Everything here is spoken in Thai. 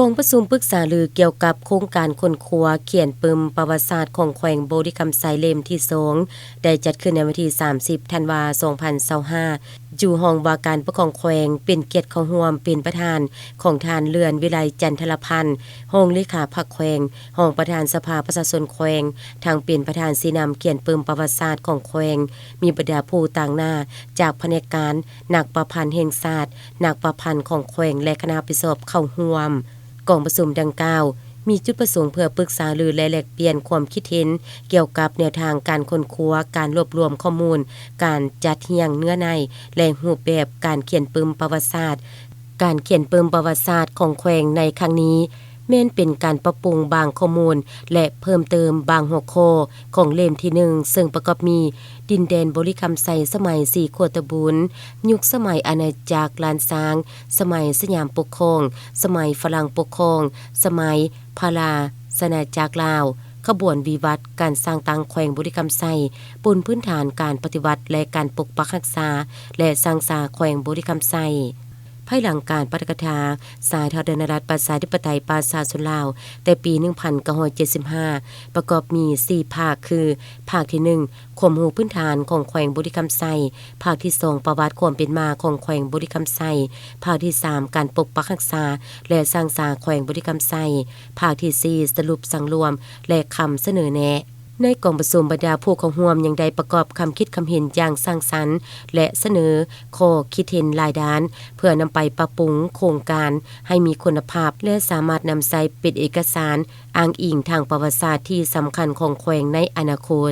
กองประชุมปรึกษารือเกี่ยวกับโครงการค้นคว้าเขียนปึมประวัติศาสตร์ของแขวงโบริคำไซเล่มที่2ได้จัดขึ้นในวันที่30ธันวาคม2025อยู่ห้องว่าการปกครองแขวงเป็นเกียรติเข้าร่วมเป็นประธานของทานเลื่อนวิไลจันทรพันธ์ห้องเลขาพรรคแขวงห้องประธานสภาประชาชนแขวงทางเป็นประธานสีนำเขียนปึมประวัติศาสตร์ของแขวงมีบรรดาผู้ต่างหน้าจากแผนกการนักประพันธ์แห่งศาสตร์นักประพันธ์ของแขวงและคณะผู้สอบเข้าร่วมกองประชุมดังกล่าวมีจุดประสงค์เพื่อปรึกษาหรือแลกเปลี่ยนความคิดเห็นเกี่ยวกับแนวทางการค้นคว้าการรวบรวมข้อมูลการจัดเรียงเนื้อในและรูปแบบการเขียนปึมประวัติศาสตร์การเขียนปึมประวัติศาสตร์ของแขวงในครั้งนี้แม้นเป็นการปรับปรุงบางข้อมูลและเพิ่มเติมบางหัวข้อของเล่มที่1ซึ่งประกอบมีดินแดนบริคำไซสมัย4ขวตบุญยุคสมัยอาณาจักรลานซางสมัยสยามปกครองสมัยฝรั่งปกครองสมัยพาราสนาจักรลาวขบวนวิวัฒน์การสร้างตั้งแขวงบริคำไซบนพื้นฐานการปฏิวัติและการปกปักรักษาและสร้างสาแขวงบริคำไซภายหลังการปฏิกถาสาธารณรัฐประชาธิปไตยประชาชนลาวแต่ปี 1975 ประกอบมี 4 ภาคคือ ภาคที่ 1 ความรู้พื้นฐานของแขวงบริคำไซภาคที่ 2 ประวัติความเป็นมาของแขวงบริคำไซภาคที่ 3 การปกปักรักษาและสร้างสาแขวงบริคำไซภาคที่ 4 สรุปสังรวมและคำเสนอแนะในกองประชุมบรรดาผู้เข้าร่วมยังได้ประกอบคำคิดคำเห็นอย่างสร้างสรรค์และเสนอข้อคิดเห็นหลายด้านเพื่อนำไปปรับปรุงโครงการให้มีคุณภาพและสามารถนำใช้เป็นเอกสารอ้างอิงทางประวัติศาสตร์ที่สำคัญของแขวงในอนาคต